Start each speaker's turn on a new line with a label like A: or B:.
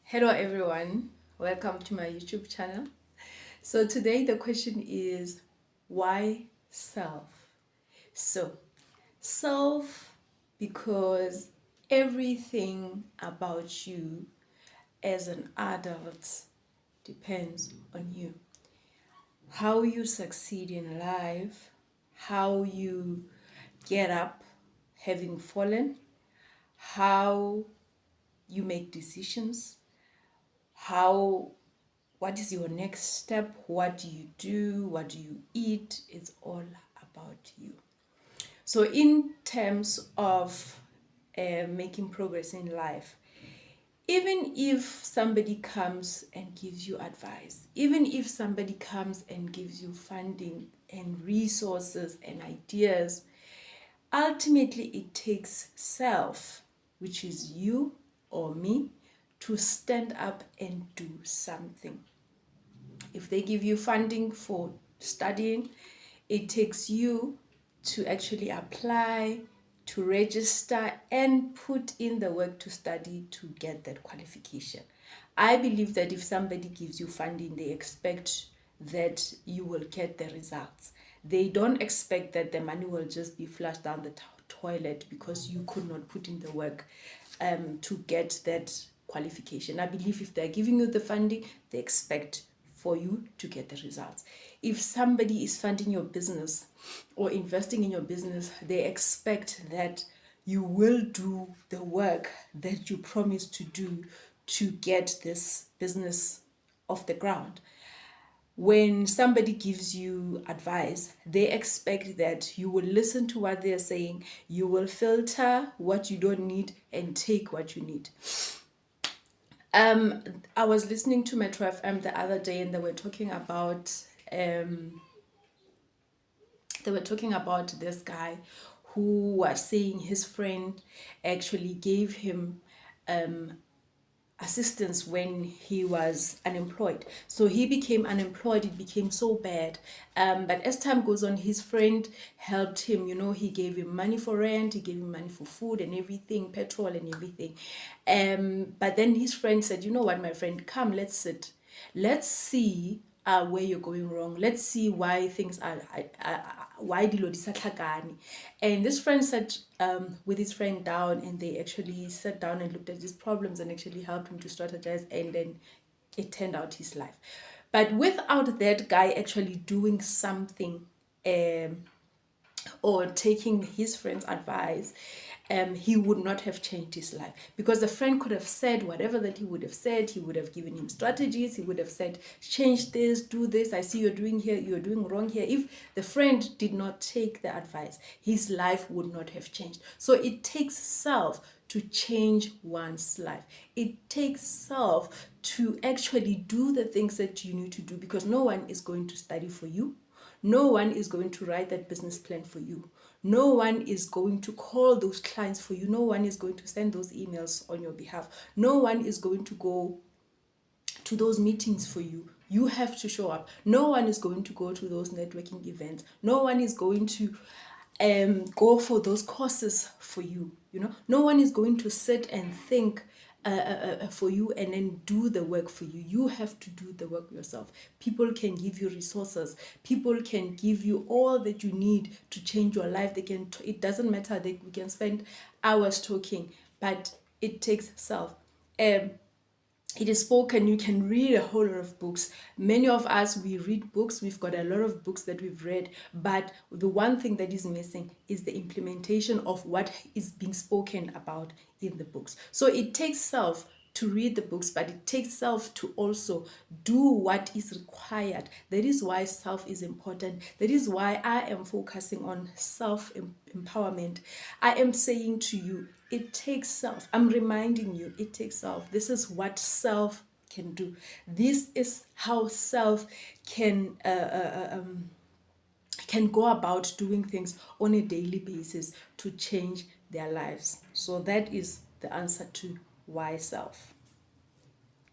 A: Hello everyone, welcome to my YouTube channel. So today the question is why self? So self because everything about you as an adult depends on you. How you succeed in life, how you get up having fallen, how you make decisions, how what is your next step, what do you do, what do you eat, it's all about you. So in terms of making progress in life, even if somebody comes and gives you advice, even if somebody comes and gives you funding and resources and ideas, ultimately it takes self, which is you or me, to stand up and do something. If they give you funding for studying, it takes you to actually apply, to register, and put in the work to study to get that qualification. I believe that if somebody gives you funding, they expect that you will get the results. They don't expect that the money will just be flushed down the toilet because you could not put in the work to get that qualification. I believe if they're giving you the funding, they expect for you to get the results. If somebody is funding your business or investing in your business, they expect that you will do the work that you promised to do to get this business off the ground. When somebody gives you advice, they expect that you will listen to what they're saying, you will filter what you don't need and take what you need. I was listening to Metro FM the other day, and they were talking about this guy who was saying his friend actually gave him assistance when he was unemployed. So he became unemployed, it became so bad. But as time goes on, his friend helped him, he gave him money for rent, he gave him money for food and everything, petrol and everything. But then his friend said, you know what, my friend, come, let's sit. Let's see where you're going wrong. Let's see why things are why dilo di sa tlhakane. And this friend sat with his friend down, and they actually sat down and looked at his problems and actually helped him to strategize, and then it turned out his life. But without that guy actually doing something or taking his friend's advice, he would not have changed his life, because the friend could have said whatever that he would have said. He would have given him strategies. He would have said, change this, do this. I see you're doing here, you're doing wrong here. If the friend did not take the advice, his life would not have changed. So it takes self to change one's life. It takes self to actually do the things that you need to do, because no one is going to study for you. No one is going to write that business plan for you. No one is going to call those clients for you. No one is going to send those emails on your behalf. No one is going to go to those meetings for you. You have to show up. No one is going to go to those networking events. No one is going to go for those courses for you. No one is going to sit and think for you and then do the work for you. You have to do the work yourself. People can give you resources. People can give you all that you need to change your life. It doesn't matter that we can spend hours talking, but it takes self. It is spoken. You can read a whole lot of books. Many of us, we read books. We've got a lot of books that we've read, but the one thing that is missing is the implementation of what is being spoken about in the books. So it takes self to read the books, but it takes self to also do what is required. That is why self is important. That is why I am focusing on self empowerment. I am saying to you, it takes self. I'm reminding you, it takes self. This is what self can do. This is how self can go about doing things on a daily basis to change their lives. So that is the answer to why self.